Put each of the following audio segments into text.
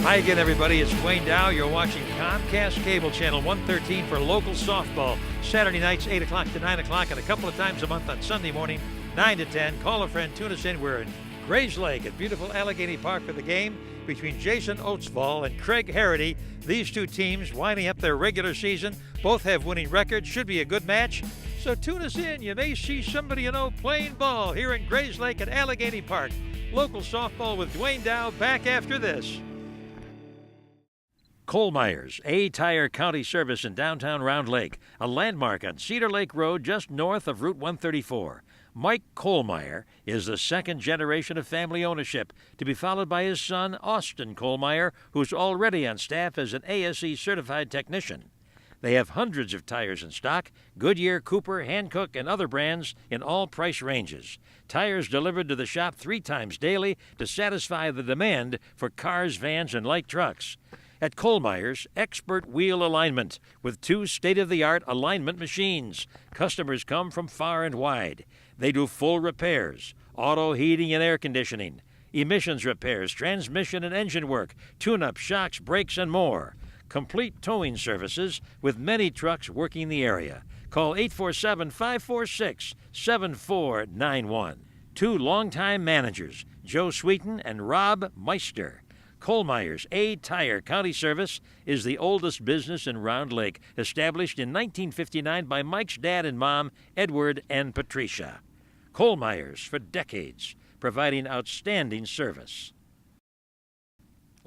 Hi again, everybody. It's Duane Dow. You're watching Comcast Cable Channel 113 for local softball. Saturday nights, 8 o'clock to 9 o'clock, and a couple of times a month on Sunday morning, 9 to 10. Call a friend, tune us in. We're in Grayslake at beautiful Alleghany Park for the game between Jason Oatsvall and Craig Harity. These two teams winding up their regular season. Both have winning records. Should be a good match. So tune us in. You may see somebody you know playing ball here in Grayslake at Alleghany Park. Local softball with Duane Dow back after this. Kohlmeyer's, A-Tire County Service in downtown Round Lake, a landmark on Cedar Lake Road just north of Route 134. Mike Kohlmeyer is the second generation of family ownership, to be followed by his son, Austin Kohlmeyer, who's already on staff as an ASE certified technician. They have hundreds of tires in stock, Goodyear, Cooper, Hankook, and other brands in all price ranges. Tires delivered to the shop 3 times daily to satisfy the demand for cars, vans, and light trucks. At Kohlmeyer's, expert wheel alignment with 2 state-of-the-art alignment machines. Customers come from far and wide. They do full repairs, auto heating and air conditioning, emissions repairs, transmission and engine work, tune-up, shocks, brakes, and more. Complete towing services with many trucks working the area. Call 847-546-7491. 2 longtime managers, Joe Sweeten and Rob Meister. Kohlmeyer's A-Tire County Service is the oldest business in Round Lake, established in 1959 by Mike's dad and mom, Edward and Patricia. Kohlmeyer's for decades, providing outstanding service.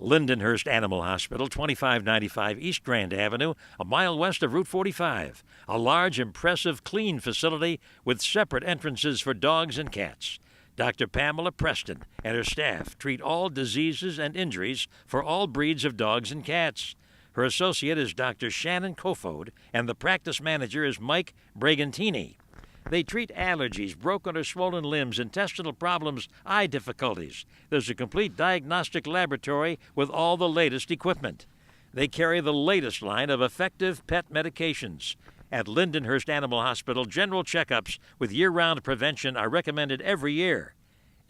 Lindenhurst Animal Hospital, 2595 East Grand Avenue, a mile west of Route 45. A large, impressive, clean facility with separate entrances for dogs and cats. Dr. Pamela Preston and her staff treat all diseases and injuries for all breeds of dogs and cats. Her associate is Dr. Shannon Kofod, and the practice manager is Mike Bragantini. They treat allergies, broken or swollen limbs, intestinal problems, eye difficulties. There's a complete diagnostic laboratory with all the latest equipment. They carry the latest line of effective pet medications. At Lindenhurst Animal Hospital, general checkups with year-round prevention are recommended every year.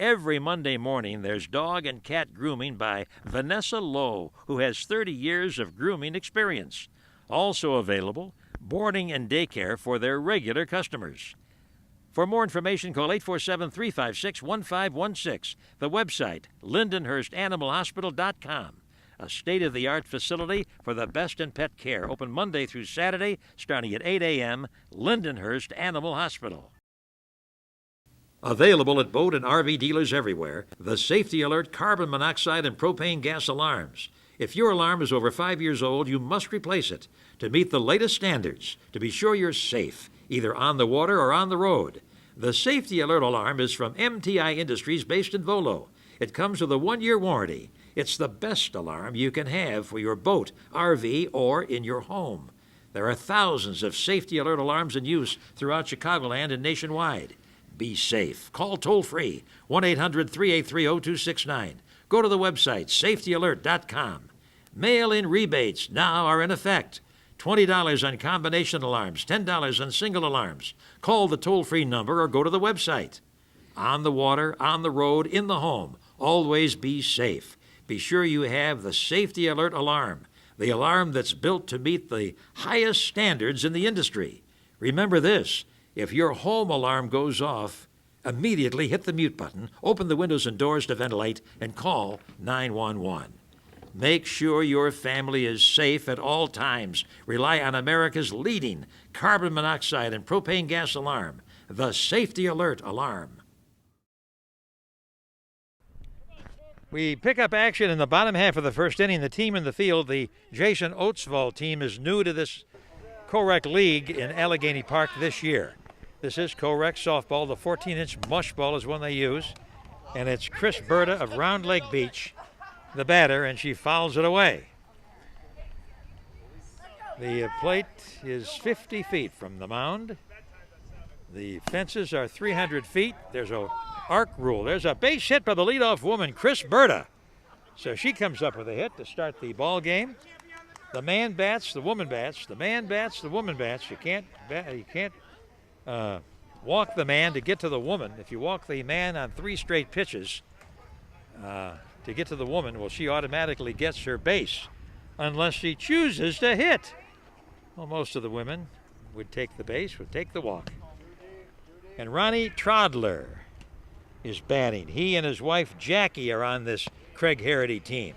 Every Monday morning, there's dog and cat grooming by Vanessa Lowe, who has 30 years of grooming experience. Also available, boarding and daycare for their regular customers. For more information, call 847-356-1516. The website, lindenhurstanimalhospital.com. A state-of-the-art facility for the best in pet care. Open Monday through Saturday, starting at 8 a.m., Lindenhurst Animal Hospital. Available at boat and RV dealers everywhere, the Safety Alert carbon monoxide and propane gas alarms. If your alarm is over 5 years old, you must replace it to meet the latest standards, to be sure you're safe, either on the water or on the road. The Safety Alert alarm is from MTI Industries based in Volo. It comes with a 1-year warranty. It's the best alarm you can have for your boat, RV, or in your home. There are thousands of Safety Alert alarms in use throughout Chicagoland and nationwide. Be safe. Call toll-free, 1-800-383-0269. Go to the website, safetyalert.com. Mail-in rebates now are in effect. $20 on combination alarms, $10 on single alarms. Call the toll-free number or go to the website. On the water, on the road, in the home, always be safe. Be sure you have the Safety Alert alarm, the alarm that's built to meet the highest standards in the industry. Remember this, if your home alarm goes off, immediately hit the mute button, open the windows and doors to ventilate, and call 911. Make sure your family is safe at all times. Rely on America's leading carbon monoxide and propane gas alarm, the Safety Alert alarm. We pick up action in the bottom half of the first inning. The team in the field, the Jason Oatsvall team, is new to this COREC League in Alleghany Park this year. This is COREC softball. The 14-inch mush ball is one they use. And it's Chris Berta of Round Lake Beach, the batter, and she fouls it away. The plate is 50 feet from the mound. The fences are 300 feet. There's a arc rule. There's a base hit by the leadoff woman, Chris Berta. So she comes up with a hit to start the ball game. The man bats, the woman bats. The man bats, the woman bats. You can't walk the man to get to the woman. If you walk the man on 3 straight pitches to to get to the woman, well, she automatically gets her base unless she chooses to hit. Well, most of the women would take the base, would take the walk. And Ronnie Trodler is batting. He and his wife Jackie are on this Craig Harity team.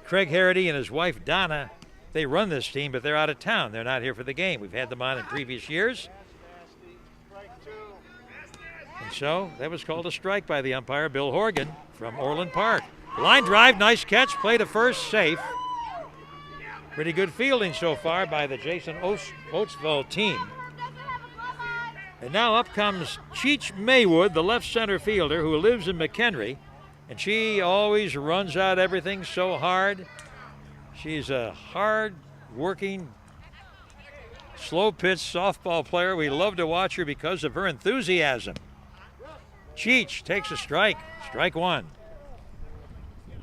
Craig Harity and his wife Donna, they run this team, but they're out of town. They're not here for the game. We've had them on in previous years. And so that was called a strike by the umpire, Bill Horgan from Orland Park. Line drive, nice catch, play to first, safe. Pretty good fielding so far by the Jason Oatsville team. And now up comes Cheech Maywood, the left center fielder who lives in McHenry. And she always runs out everything so hard. She's a hard-working, slow-pitch softball player. We love to watch her because of her enthusiasm. Cheech takes a strike, strike one.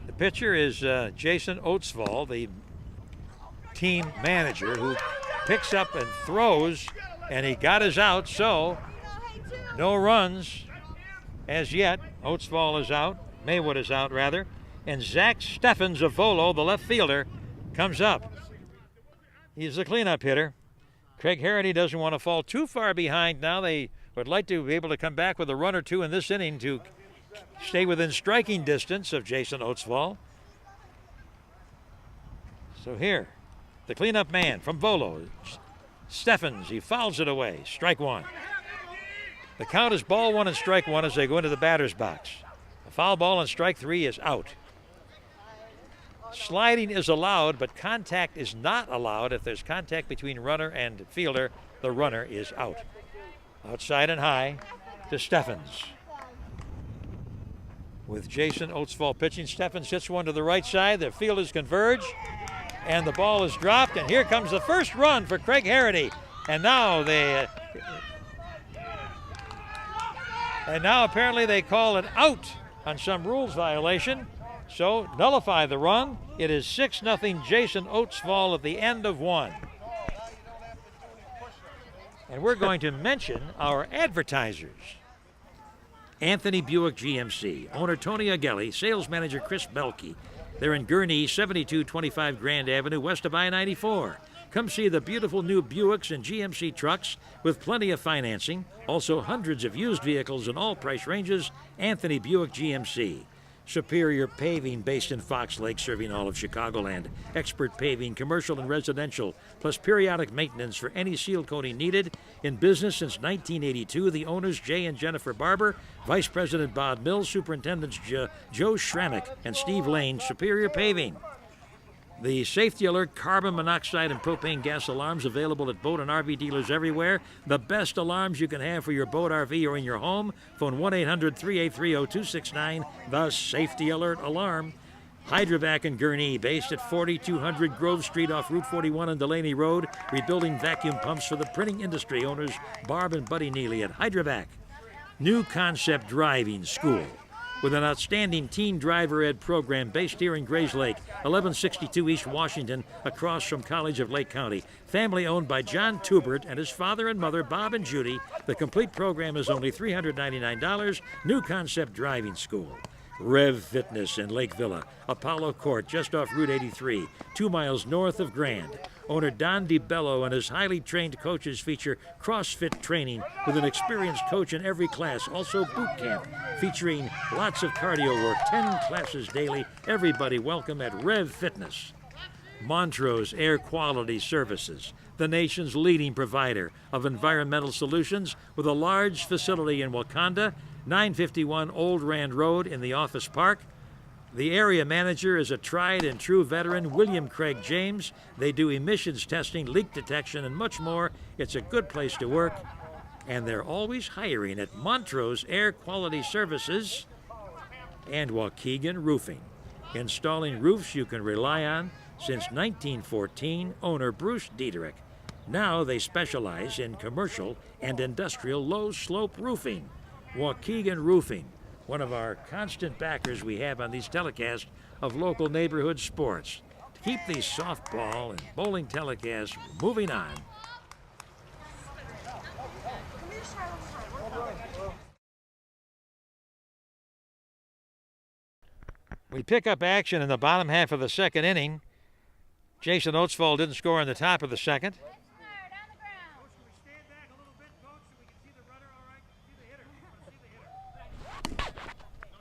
The pitcher is Jason Oatsvall, the team manager, who picks up and throws, and he got his out, so no runs as yet. Oatsvall is out, Maywood is out rather, and Zach Steffens of Volo, the left fielder, comes up. He's the cleanup hitter. Craig Harity doesn't want to fall too far behind now. They would like to be able to come back with a run or two in this inning to stay within striking distance of Jason Oatsvall. So here, the cleanup man from Volo, Steffens, he fouls it away, strike one. The count is ball one and strike one as they go into the batter's box. A foul ball and strike three is out. Sliding is allowed, but contact is not allowed. If there's contact between runner and fielder, the runner is out. Outside and high to Steffens. With Jason Oatsvall pitching, Steffens hits one to the right side. The fielders converge, and the ball is dropped. And here comes the first run for Craig Harity. And now apparently they call it out on some rules violation. So nullify the run. It is 6-0 Jason Oatsvall at the end of one. And we're going to mention our advertisers. Anthony Buick GMC, owner Tony Agelli, sales manager Chris Belkey. They're in Gurnee, 7225 Grand Avenue, west of I-94. Come see the beautiful new Buicks and GMC trucks with plenty of financing. Also hundreds of used vehicles in all price ranges. Anthony Buick GMC. Superior Paving, based in Fox Lake, serving all of Chicagoland. Expert paving, commercial and residential, plus periodic maintenance for any seal coating needed. In business since 1982, the owners, Jay and Jennifer Barber, Vice President Bob Mills, Superintendents Joe Schrammick and Steve Lane, Superior Paving. The safety alert carbon monoxide and propane gas alarms available at boat and RV dealers everywhere. The best alarms you can have for your boat, RV, or in your home. Phone 1-800-383-0269. The safety alert alarm. Hydrovac in Gurnee, based at 4200 Grove Street off Route 41 and Delaney Road. Rebuilding vacuum pumps for the printing industry. Owners Barb and Buddy Neely at Hydrovac. New Concept Driving School, with an outstanding teen driver ed program based here in Grayslake, 1162 East Washington, across from College of Lake County. Family owned by John Tubert and his father and mother, Bob and Judy. The complete program is only $399. New Concept Driving School. Rev Fitness in Lake Villa, Apollo Court, just off Route 83, 2 miles north of Grand. Owner Don DiBello and his highly trained coaches feature CrossFit training with an experienced coach in every class. Also boot camp featuring lots of cardio work, 10 classes daily. Everybody welcome at Rev Fitness. Montrose Air Quality Services, the nation's leading provider of environmental solutions, with a large facility in Wakanda, 951 Old Rand Road in the Office Park. The area manager is a tried and true veteran, William Craig James. They do emissions testing, leak detection, and much more. It's a good place to work, and they're always hiring at Montrose Air Quality Services and Waukegan Roofing. Installing roofs you can rely on since 1914, owner Bruce Diederich. Now they specialize in commercial and industrial low-slope roofing. Waukegan Roofing, one of our constant backers we have on these telecasts of local neighborhood sports. To keep these softball and bowling telecasts moving on. We pick up action in the bottom half of the second inning. Jason Oatsfall didn't score in the top of the second.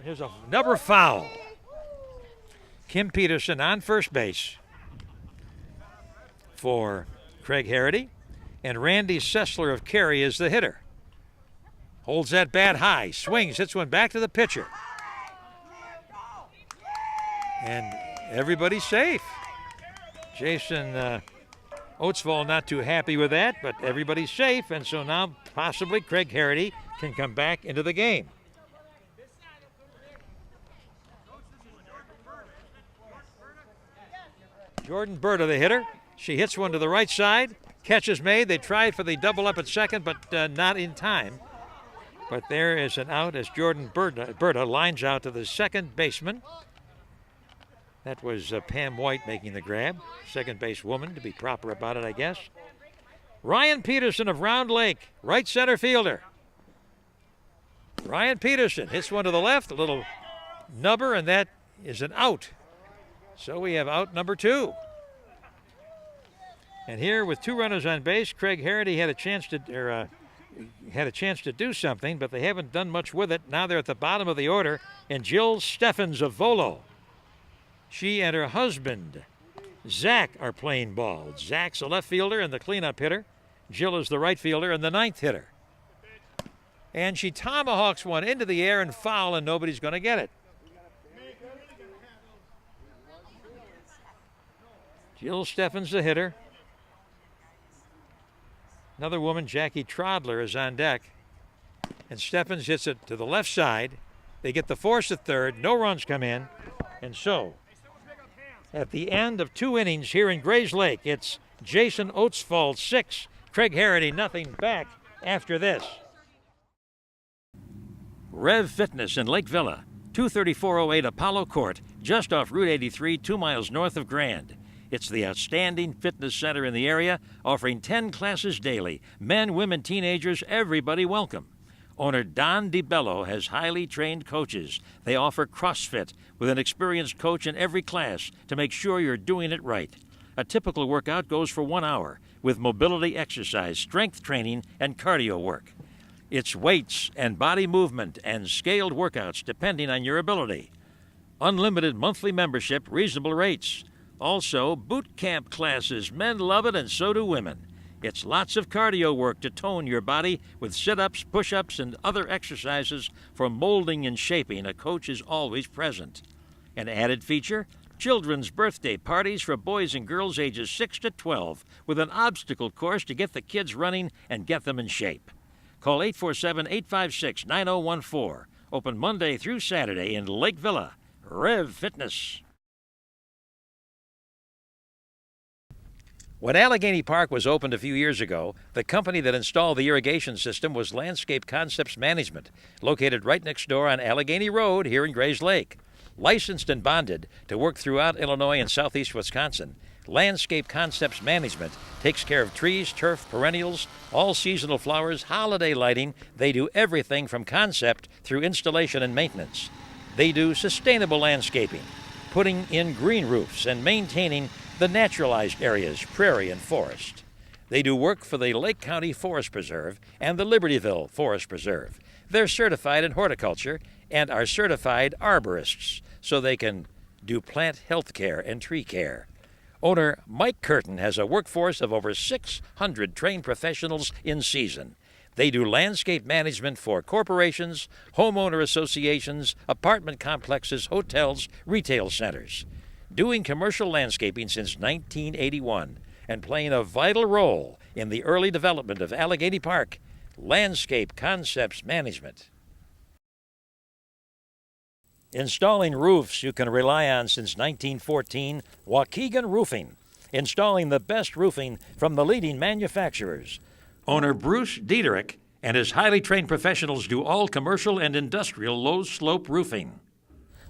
Here's another foul. Kim Peterson on first base for Craig Harity, and Randy Sessler of Cary is the hitter. Holds that bat high, swings, hits one back to the pitcher. And everybody's safe. Jason Oatsfall not too happy with that, but everybody's safe, and so now possibly Craig Harity can come back into the game. Jordan Berta, the hitter. She hits one to the right side. Catch is made. They tried for the double up at second, but not in time. But there is an out as Jordan Berta lines out to the second baseman. That was Pam White making the grab. Second base woman, to be proper about it, I guess. Ryan Peterson of Round Lake, right center fielder. Ryan Peterson hits one to the left, a little nubber, and that is an out. So we have out number 2. And here with 2 runners on base, Craig Harity had a chance to do something, but they haven't done much with it. Now they're at the bottom of the order, and Jill Steffens of Volo. She and her husband, Zach, are playing ball. Zach's a left fielder and the cleanup hitter. Jill is the right fielder and the 9th hitter. And she tomahawks one into the air and foul, and nobody's going to get it. Jill Steffens, the hitter. Another woman, Jackie Trodler, is on deck. And Steffens hits it to the left side. They get the force at third. No runs come in. And so, at the end of 2 innings here in Grayslake, it's Jason Oatsfall 6, Craig Harity nothing back after this. Rev Fitness in Lake Villa, 23408 Apollo Court, just off Route 83, 2 miles north of Grand. It's the outstanding fitness center in the area, offering 10 classes daily. Men, women, teenagers, everybody welcome. Owner Don DiBello has highly trained coaches. They offer CrossFit with an experienced coach in every class to make sure you're doing it right. A typical workout goes for 1 hour with mobility exercise, strength training, and cardio work. It's weights and body movement and scaled workouts depending on your ability. Unlimited monthly membership, reasonable rates. Also, boot camp classes. Men love it and so do women. It's lots of cardio work to tone your body with sit-ups, push-ups, and other exercises for molding and shaping. A coach is always present. An added feature, children's birthday parties for boys and girls ages 6 to 12 with an obstacle course to get the kids running and get them in shape. Call 847-856-9014. Open Monday through Saturday in Lake Villa. Rev Fitness. When Alleghany Park was opened a few years ago, the company that installed the irrigation system was Landscape Concepts Management, located right next door on Alleghany Road here in Grayslake. Licensed and bonded to work throughout Illinois and southeast Wisconsin, Landscape Concepts Management takes care of trees, turf, perennials, all seasonal flowers, holiday lighting. They do everything from concept through installation and maintenance. They do sustainable landscaping, putting in green roofs and maintaining the naturalized areas, prairie and forest. They do work for the Lake County Forest Preserve and the Libertyville Forest Preserve. They're certified in horticulture and are certified arborists, so they can do plant health care and tree care. Owner Mike Curtin has a workforce of over 600 trained professionals in season. They do landscape management for corporations, homeowner associations, apartment complexes, hotels, retail centers. Doing commercial landscaping since 1981 and playing a vital role in the early development of Alleghany Park, Landscape Concepts Management. Installing roofs you can rely on since 1914, Waukegan Roofing. Installing the best roofing from the leading manufacturers. Owner Bruce Diederich and his highly trained professionals do all commercial and industrial low-slope roofing.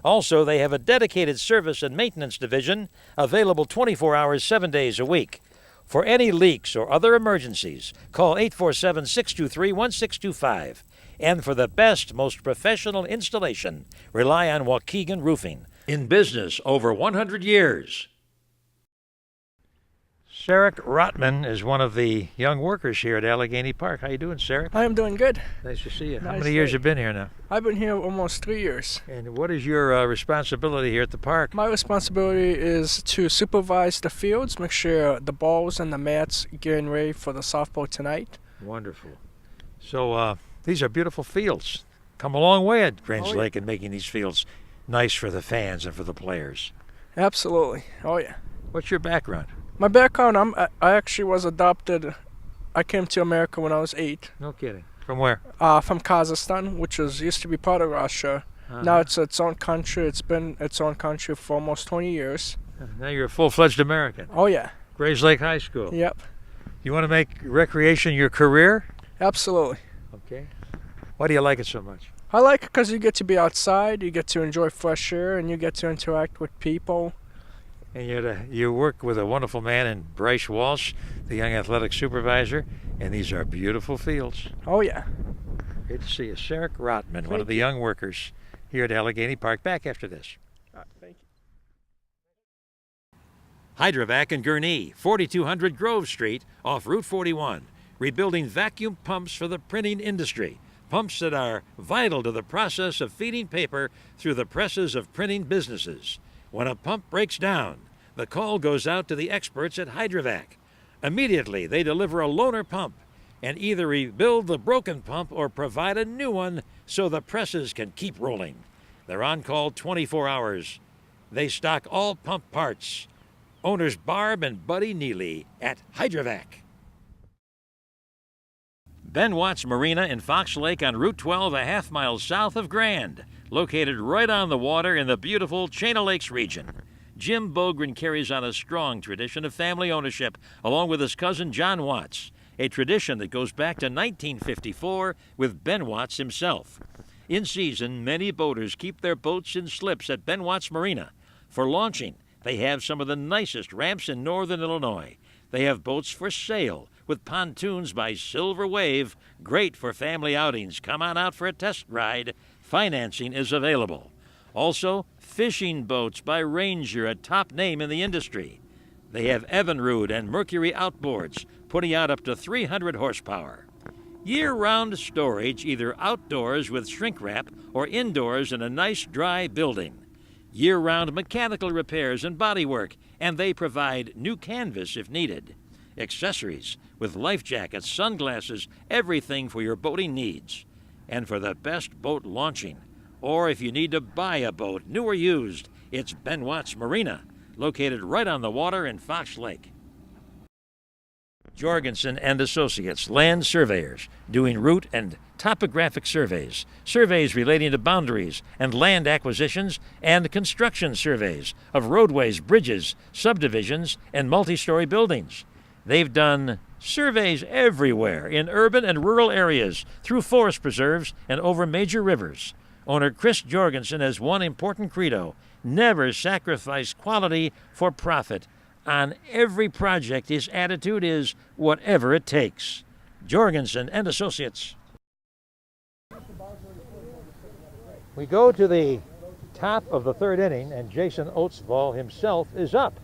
Also, they have a dedicated service and maintenance division available 24 hours, 7 days a week. For any leaks or other emergencies, call 847-623-1625. And for the best, most professional installation, rely on Waukegan Roofing. In business over 100 years. Sarek Rotman is one of the young workers here at Alleghany Park. How you doing, Sarek? I am doing good. Nice to see you. How Nice many years day. you been here now? I've been here almost 3 years. And what is your responsibility here at the park? My responsibility is to supervise the fields, make sure the balls and the mats getting ready for the softball tonight. Wonderful. So these are beautiful fields. Come a long way at Grayslake yeah. in making these fields nice for the fans and for the players. Absolutely. Oh yeah. What's your background? My background, I actually was adopted. I came to America when I was 8. No kidding. From where? From Kazakhstan, which used to be part of Russia. Now it's its own country. It's been its own country for almost 20 years. Now you're a full-fledged American. Oh yeah. Grayslake High School. Yep. You want to make recreation your career? Absolutely. Okay. Why do you like it so much? I like it because you get to be outside, you get to enjoy fresh air, and you get to interact with people. And you work with a wonderful man in Bryce Walsh, the young athletic supervisor, and these are beautiful fields. Oh yeah. Great to see you. Sarek Rotman, one of the young workers here at Alleghany Park. Back after this. Thank you. Hydrovac in Gurnee, 4200 Grove Street off Route 41, rebuilding vacuum pumps for the printing industry. Pumps that are vital to the process of feeding paper through the presses of printing businesses. When a pump breaks down, the call goes out to the experts at Hydrovac. Immediately, they deliver a loaner pump and either rebuild the broken pump or provide a new one so the presses can keep rolling. They're on call 24 hours. They stock all pump parts. Owners Barb and Buddy Neely at Hydrovac. Ben Watts Marina in Fox Lake on Route 12, a half mile south of Grand, located right on the water in the beautiful Chain of Lakes region. Jim Bogren carries on a strong tradition of family ownership, along with his cousin John Watts, a tradition that goes back to 1954 with Ben Watts himself. In season, many boaters keep their boats in slips at Ben Watts Marina. For launching, they have some of the nicest ramps in northern Illinois. They have boats for sale with pontoons by Silver Wave, great for family outings. Come on out for a test ride. Financing is available. Also, fishing boats by Ranger, a top name in the industry. They have Evinrude and Mercury outboards, putting out up to 300 horsepower. Year-round storage, either outdoors with shrink wrap or indoors in a nice dry building. Year-round mechanical repairs and bodywork, and they provide new canvas if needed. Accessories with life jackets, sunglasses, everything for your boating needs. And for the best boat launching, or if you need to buy a boat, new or used, it's Ben Watts Marina, located right on the water in Fox Lake. Jorgensen and Associates, land surveyors, doing route and topographic surveys, surveys relating to boundaries and land acquisitions, and construction surveys of roadways, bridges, subdivisions, and multi-story buildings. They've done surveys everywhere in urban and rural areas, through forest preserves and over major rivers. Owner Chris Jorgensen has one important credo: never sacrifice quality for profit. On every project, his attitude is whatever it takes. Jorgensen and Associates. We go to the top of the third inning, and Jason Oatsvall himself is up.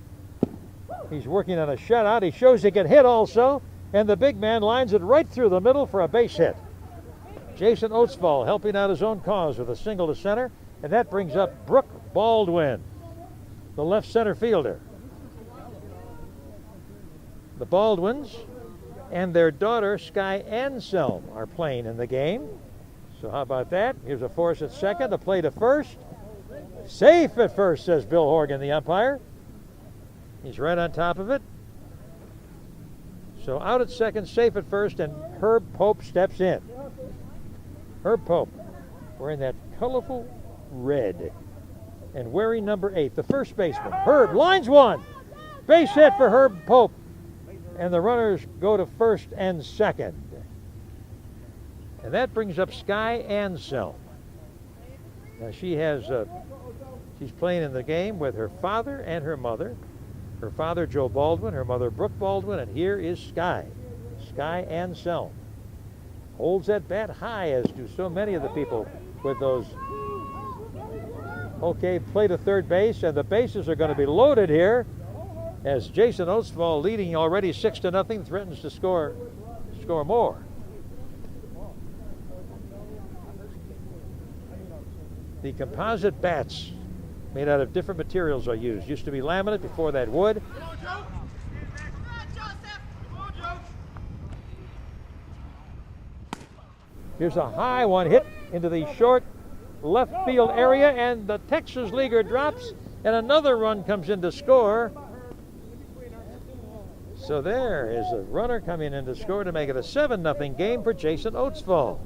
He's working on a shutout. He shows he can hit also, and the big man lines it right through the middle for a base hit. Jason Oatsvall helping out his own cause with a single to center, and that brings up Brooke Baldwin, the left center fielder. The Baldwins and their daughter, Sky Anselm, are playing in the game. So how about that? Here's a force at second, a play to first. Safe at first, says Bill Horgan, the umpire. He's right on top of it. So out at second, safe at first, and Herb Pope steps in. Herb Pope, wearing that colorful red and wearing number 8, the first baseman. Herb lines one. Base hit for Herb Pope. And the runners go to first and second. And that brings up Sky Anselm. Now she's playing in the game with her father and her mother. Her father, Joe Baldwin, her mother, Brooke Baldwin, and here is Sky Anselm. Holds that bat high, as do so many of the people with those Okay, play to third base, and the bases are going to be loaded here as Jason Oatsfall, leading already 6-0, threatens to score more. The composite bats made out of different materials are used. Used to be laminate, before that wood. Here's a high one hit into the short left field area, and the Texas leaguer drops, and another run comes in to score. So there is a runner coming in to score to make it a 7-0 game for Jason Oatsfall.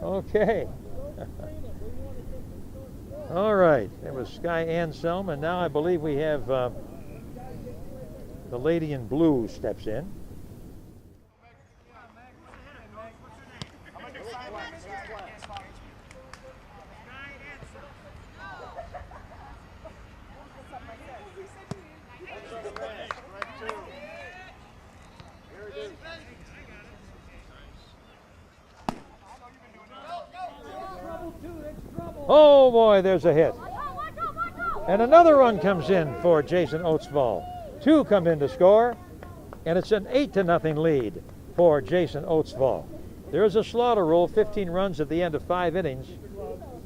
Okay. All right, that was Sky Anselm, and now I believe we have the lady in blue steps in. Oh boy, there's a hit. And another run comes in for Jason Oatsfall. 2 come in to score, and it's an 8-0 lead for Jason Oatsfall. There is a slaughter rule, 15 runs at the end of 5 innings,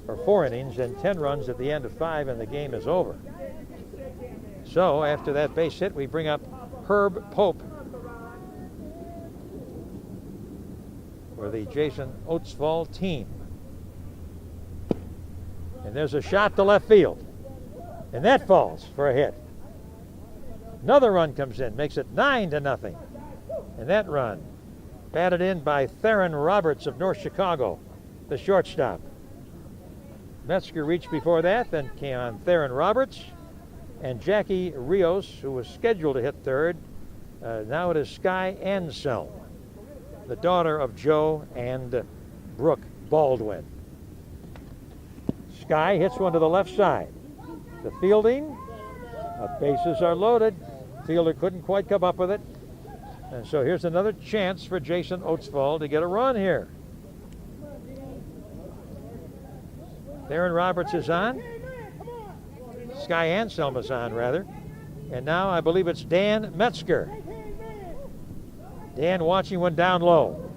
or 4 innings, and 10 runs at the end of 5, and the game is over. So after that base hit, we bring up Herb Pope for the Jason Oatsfall team. And there's a shot to left field, and that falls for a hit. Another run comes in, makes it 9-0, and that run batted in by Theron Roberts of North Chicago, the shortstop. Metzger reached before that, then came on Theron Roberts and Jackie Rios, who was scheduled to hit third. Now it is Sky Anselm, the daughter of Joe and Brooke Baldwin. Sky hits one to the left side. The fielding, bases are loaded. Fielder couldn't quite come up with it. And so here's another chance for Jason Oatsfall to get a run here. Theron Roberts is on. Sky Anselm is on, rather. And now I believe it's Dan Metzger. Dan watching one down low.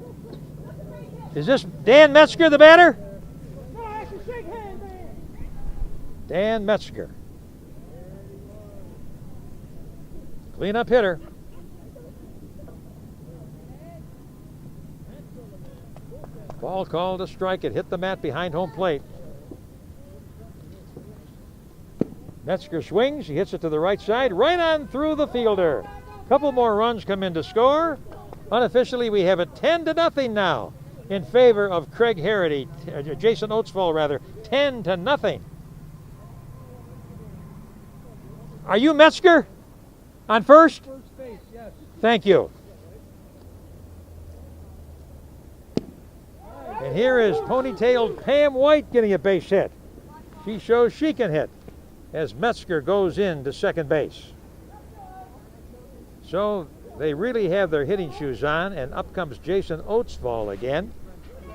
Is this Dan Metzger, the batter? Dan Metzger. Cleanup hitter. Ball called a strike. It hit the mat behind home plate. Metzger swings. He hits it to the right side, right on through the fielder. Couple more runs come in to score. Unofficially, we have it 10-0 now in favor of Craig Harity, Jason Oatsfall rather, 10-0. Are you Metzger on first? First base, yes. Thank you. And here is ponytailed Pam White getting a base hit. She shows she can hit as Metzger goes in to second base. So they really have their hitting shoes on, and up comes Jason Oatsfall again.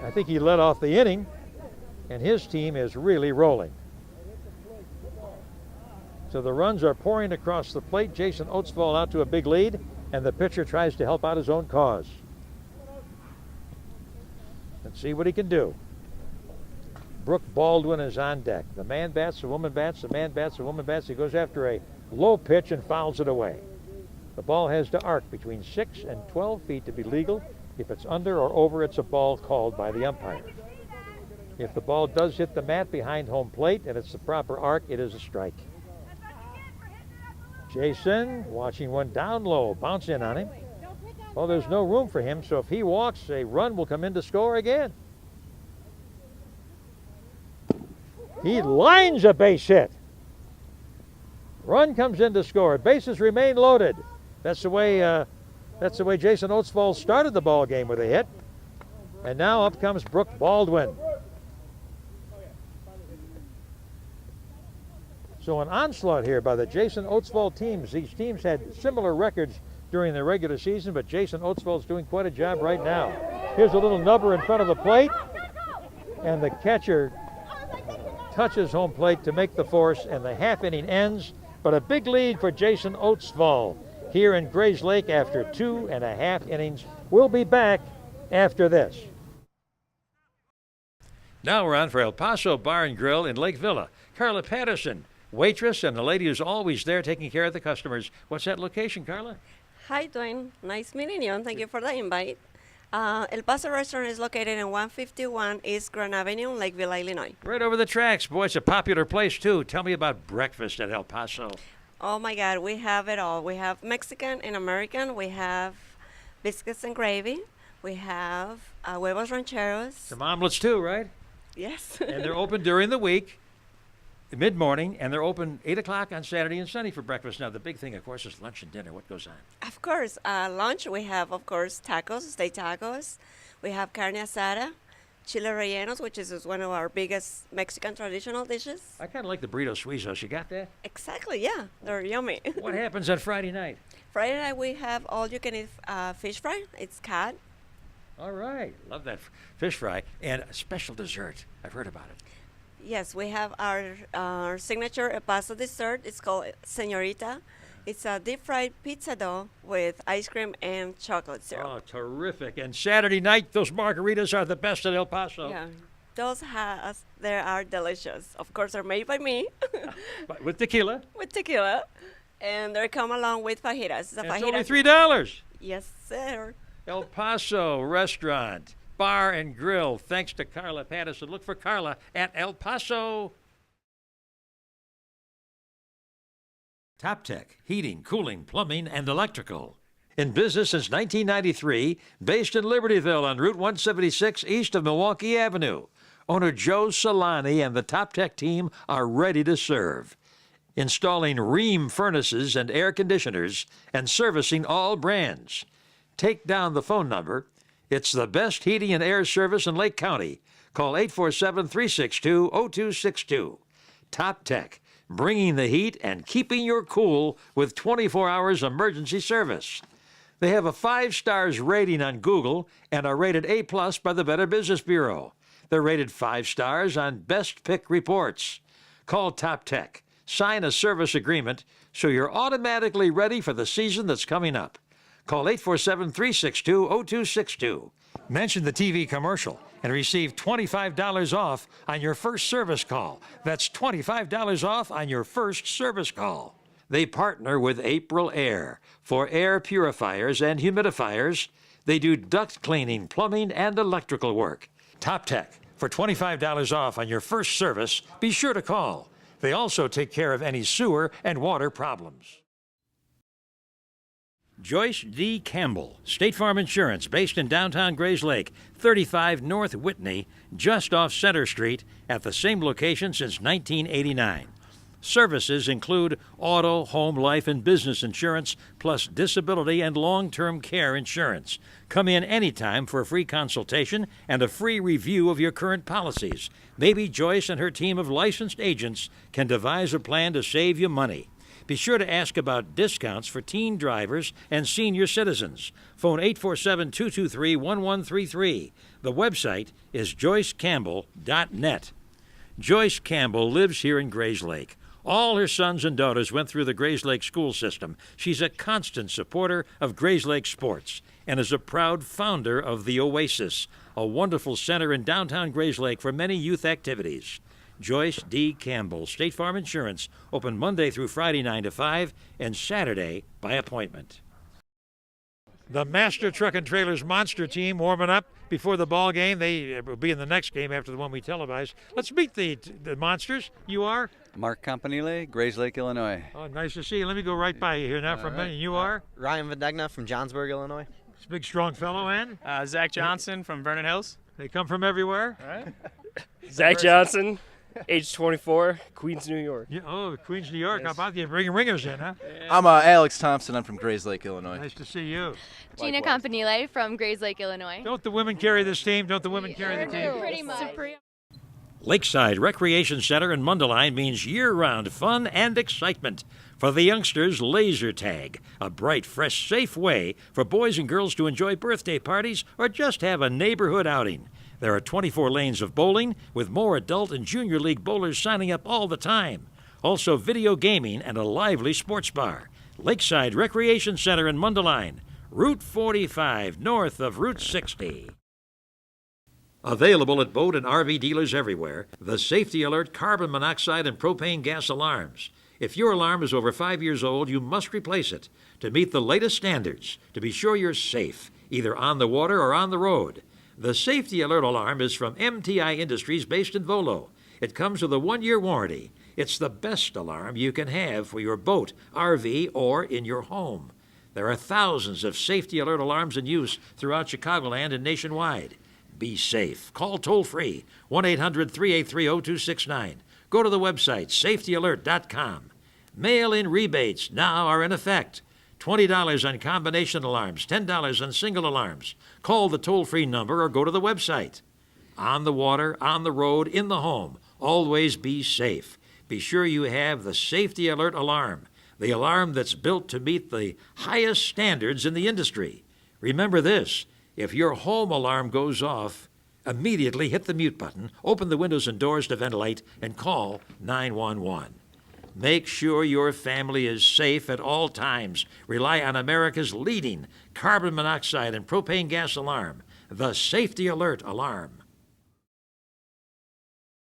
I think he led off the inning, and his team is really rolling. So the runs are pouring across the plate. Jason Oatsfall out to a big lead, and the pitcher tries to help out his own cause. Let's see what he can do. Brooke Baldwin is on deck. The man bats, the woman bats, the man bats, the woman bats. He goes after a low pitch and fouls it away. The ball has to arc between 6 and 12 feet to be legal. If it's under or over, it's a ball called by the umpire. If the ball does hit the mat behind home plate and it's the proper arc, it is a strike. Jason watching one down low, bounce in on him. Well, there's no room for him, so if he walks, a run will come in to score again. He lines a base hit. Run comes in to score. Bases remain loaded. That's the way Jason Oatsfall started the ball game with a hit. And now up comes Brooke Baldwin. So an onslaught here by the Jason Oatsfall teams. These teams had similar records during the regular season, but Jason Oatsfall is doing quite a job right now. Here's a little nubber in front of the plate, and the catcher touches home plate to make the force, and the half inning ends, but a big lead for Jason Oatsvall here in Grayslake after 2.5 innings. We'll be back after this. Now we're on for El Paso Bar and Grill in Lake Villa. Carla Patterson, waitress and the lady who's always there taking care of the customers. What's that location, Carla? Hi, Duane. Nice meeting you, and thank you for the invite. El Paso Restaurant is located in 151 East Grand Avenue, Lakeville, Illinois. Right over the tracks. Boy, it's a popular place, too. Tell me about breakfast at El Paso. Oh, my God. We have it all. We have Mexican and American. We have biscuits and gravy. We have huevos rancheros. Some omelets, too, right? Yes. And they're open during the week, mid-morning, and they're open 8 o'clock on Saturday and Sunday for breakfast. Now, the big thing, of course, is lunch and dinner. What goes on? Of course. Lunch, we have, of course, tacos, steak tacos. We have carne asada, chile rellenos, which is one of our biggest Mexican traditional dishes. I kind of like the burrito suizos. You got that? Exactly, yeah. They're yummy. What happens on Friday night? Friday night, we have all-you-can-eat fish fry. It's cod. All right. Love that fish fry. And a special dessert. I've heard about it. Yes, we have our signature El Paso dessert. It's called Señorita. It's a deep-fried pizza dough with ice cream and chocolate syrup. Oh, terrific. And Saturday night, those margaritas are the best at El Paso. Yeah, they are delicious. Of course, they're made by me. But with tequila. With tequila. And they come along with fajitas. It's only $3. Yes, sir. El Paso Restaurant, Bar and Grill. Thanks to Carla Patterson. Look for Carla at El Paso. Top Tech, heating, cooling, plumbing, and electrical. In business since 1993, based in Libertyville on Route 176 east of Milwaukee Avenue. Owner Joe Solani and the Top Tech team are ready to serve. Installing Rheem furnaces and air conditioners and servicing all brands. Take down the phone number. It's the best heating and air service in Lake County. Call 847-362-0262. Top Tech, bringing the heat and keeping your cool with 24 hours emergency service. They have a 5 stars rating on Google and are rated A+ by the Better Business Bureau. They're rated 5 stars on Best Pick reports. Call Top Tech. Sign a service agreement so you're automatically ready for the season that's coming up. Call 847-362-0262. Mention the TV commercial and receive $25 off on your first service call. That's $25 off on your first service call. They partner with April Air for air purifiers and humidifiers. They do duct cleaning, plumbing, and electrical work. Top Tech, for $25 off on your first service, be sure to call. They also take care of any sewer and water problems. Joyce D. Campbell, State Farm Insurance, based in downtown Grayslake, 35 North Whitney, just off Center Street, at the same location since 1989. Services include auto, home, life, and business insurance, plus disability and long-term care insurance. Come in anytime for a free consultation and a free review of your current policies. Maybe Joyce and her team of licensed agents can devise a plan to save you money. Be sure to ask about discounts for teen drivers and senior citizens. Phone 847-223-1133. The website is joycecampbell.net. Joyce Campbell lives here in Grayslake. All her sons and daughters went through the Grayslake school system. She's a constant supporter of Grayslake sports and is a proud founder of the Oasis, a wonderful center in downtown Grayslake for many youth activities. Joyce D. Campbell, State Farm Insurance, open Monday through Friday 9 to 5 and Saturday by appointment. The Master Truck and Trailers Monster team warming up before the ball game. They will be in the next game after the one we televise. Let's meet the Monsters. You are? Mark Campanile, Grayslake, Illinois. Oh, nice to see you. Let me go right by you here now for a minute. You are? Ryan Videgna from Johnsburg, Illinois. It's a big, strong fellow, and? Zach Johnson from Vernon Hills. They come from everywhere? All right. Zach Johnson, age 24, Queens, New York. Yeah, oh, Queens, New York. Yes. How about you bringing ringers in, huh? I'm Alex Thompson. I'm from Grayslake, Illinois. Nice to see you. Gina Campanile from Grayslake, Illinois. Don't the women carry this team? Don't the women carry the team? Pretty much. Lakeside Recreation Center in Mundelein means year-round fun and excitement. For the youngsters, laser tag, a bright, fresh, safe way for boys and girls to enjoy birthday parties or just have a neighborhood outing. There are 24 lanes of bowling with more adult and junior league bowlers signing up all the time. Also video gaming and a lively sports bar. Lakeside Recreation Center in Mundelein, Route 45 north of Route 60. Available at boat and RV dealers everywhere, the Safety Alert carbon monoxide and propane gas alarms. If your alarm is over 5 years old, you must replace it to meet the latest standards to be sure you're safe, either on the water or on the road. The Safety Alert alarm is from MTI Industries based in Volo. It comes with a 1-year warranty. It's the best alarm you can have for your boat, RV, or in your home. There are thousands of Safety Alert alarms in use throughout Chicagoland and nationwide. Be safe. Call toll-free 1-800-383-0269. Go to the website safetyalert.com. Mail-in rebates now are in effect. $20 on combination alarms, $10 on single alarms. Call the toll-free number or go to the website. On the water, on the road, in the home, always be safe. Be sure you have the Safety Alert alarm, the alarm that's built to meet the highest standards in the industry. Remember this, if your home alarm goes off, immediately hit the mute button, open the windows and doors to ventilate, and call 911. Make sure your family is safe at all times. Rely on America's leading carbon monoxide and propane gas alarm, the Safety Alert alarm.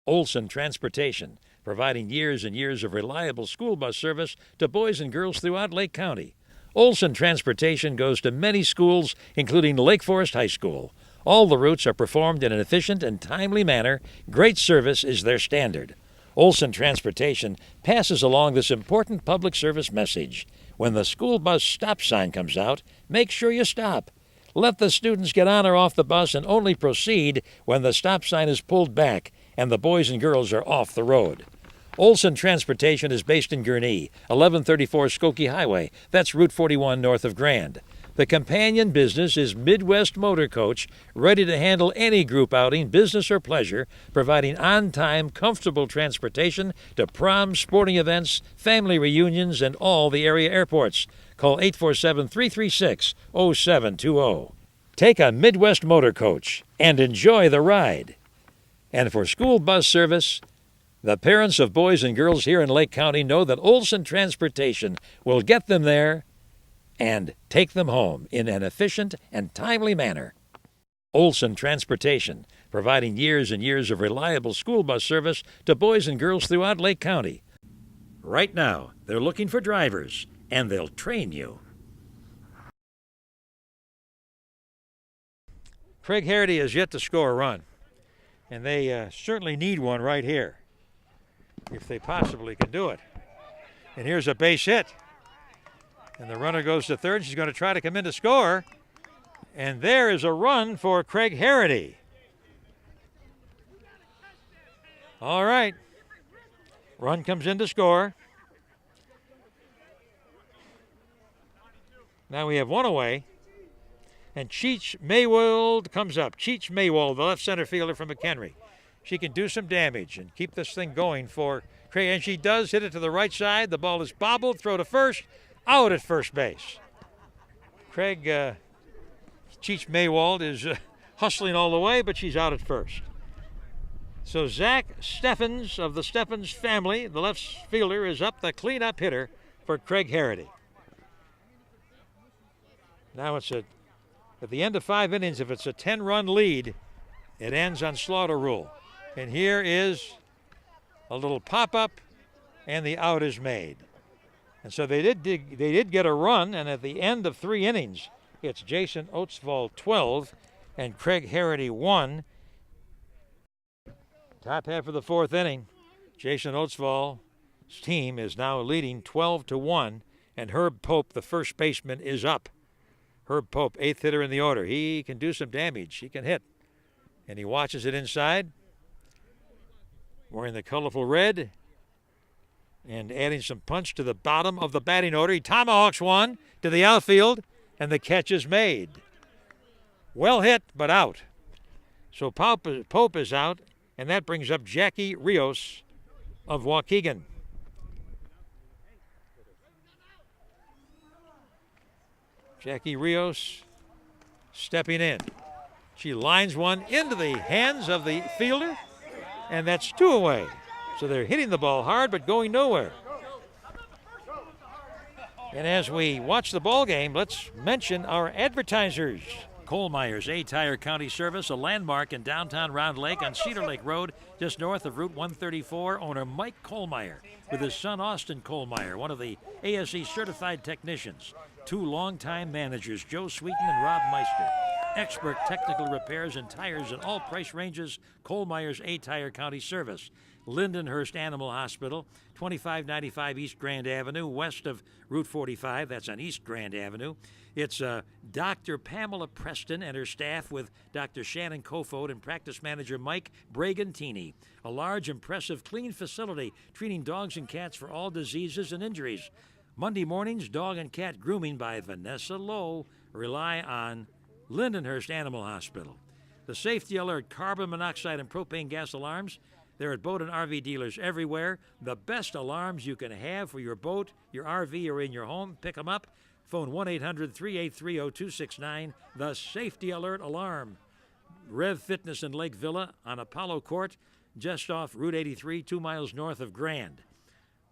Olson Transportation, providing years and years of reliable school bus service to boys and girls throughout Lake County. Olson Transportation goes to many schools, including Lake Forest High School. All the routes are performed in an efficient and timely manner. Great service is their standard. Olson Transportation passes along this important public service message. When the school bus stop sign comes out, make sure you stop. Let the students get on or off the bus and only proceed when the stop sign is pulled back and the boys and girls are off the road. Olson Transportation is based in Gurnee, 1134 Skokie Highway. That's Route 41 north of Grand. The companion business is Midwest Motor Coach, ready to handle any group outing, business or pleasure, providing on-time, comfortable transportation to proms, sporting events, family reunions, and all the area airports. Call 847-336-0720. Take a Midwest Motor Coach and enjoy the ride. And for school bus service, the parents of boys and girls here in Lake County know that Olson Transportation will get them there and take them home in an efficient and timely manner. Olson Transportation, providing years and years of reliable school bus service to boys and girls throughout Lake County. Right now, they're looking for drivers, and they'll train you. Craig Harity has yet to score a run, and they certainly need one right here, if they possibly can do it. And here's a base hit. And the runner goes to third. She's going to try to come in to score. And there is a run for Craig Harity. All right. Run comes in to score. Now we have one away. And Cheech Maywald comes up. Cheech Maywald, the left center fielder from McHenry. She can do some damage and keep this thing going for Craig. And she does hit it to the right side. The ball is bobbled. Throw to first. Out at first base. Craig Cheech Maywald is hustling all the way, but she's out at first. So Zach Steffens of the Steffens family, the left fielder, is up, the cleanup hitter for Craig Harity. Now it's at the end of 5 innings, if it's a 10-run lead, it ends on slaughter rule. And here is a little pop-up, and the out is made. And so they did get a run, and at the end of 3 innings, it's Jason Oatsvall 12 and Craig Harity 1. Top half of the 4th inning, Jason Oatsvall's team is now leading 12-1, and Herb Pope, the first baseman, is up. Herb Pope, 8th hitter in the order. He can do some damage. He can hit. And he watches it inside, wearing the colorful red, and adding some punch to the bottom of the batting order. He tomahawks one to the outfield, and the catch is made. Well hit, but out. So Pope is out, and that brings up Jackie Rios of Waukegan. Jackie Rios stepping in. She lines one into the hands of the fielder, and that's 2 away. So they're hitting the ball hard but going nowhere. And as we watch the ball game, let's mention our advertisers. Coal-Myers A-Tire County Service, a landmark in downtown Round Lake on Cedar Lake Road, just north of Route 134. Owner Mike Coal-Meyer with his son Austin Coal-Meyer, one of the ASE certified technicians. 2 longtime managers, Joe Sweeten and Rob Meister. Expert technical repairs and tires in all price ranges. Coal-Myers A-Tire County Service. Lindenhurst Animal Hospital, 2595 East Grand Avenue, west of Route 45. That's on East Grand Avenue. It's Dr. Pamela Preston and her staff with Dr. Shannon Kofod and practice manager Mike Bragantini. A large, impressive, clean facility treating dogs and cats for all diseases and injuries. Monday mornings, dog and cat grooming by Vanessa Lowe. Rely on Lindenhurst Animal Hospital. The Safety Alert carbon monoxide and propane gas alarms. They're at boat and RV dealers everywhere. The best alarms you can have for your boat, your RV, or in your home. Pick them up. Phone 1-800-383-0269. The Safety Alert Alarm. Rev Fitness in Lake Villa on Apollo Court, just off Route 83, 2 miles north of Grand.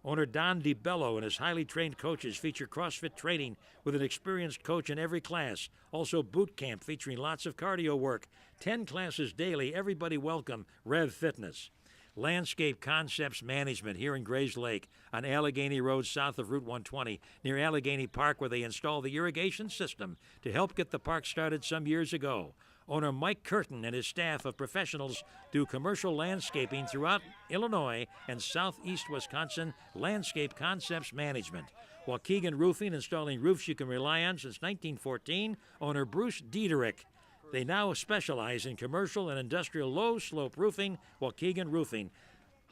Owner Don DiBello and his highly trained coaches feature CrossFit training with an experienced coach in every class. Also boot camp featuring lots of cardio work. 10 classes daily. Everybody welcome. Rev Fitness. Landscape Concepts Management here in Grayslake on Alleghany Road south of Route 120 near Alleghany Park, where they installed the irrigation system to help get the park started some years ago. Owner Mike Curtin and his staff of professionals do commercial landscaping throughout Illinois and southeast Wisconsin. Landscape Concepts Management. Waukegan Roofing, installing roofs you can rely on since 1914. Owner Bruce Diederich. They now specialize in commercial and industrial low-slope roofing. Waukegan Roofing.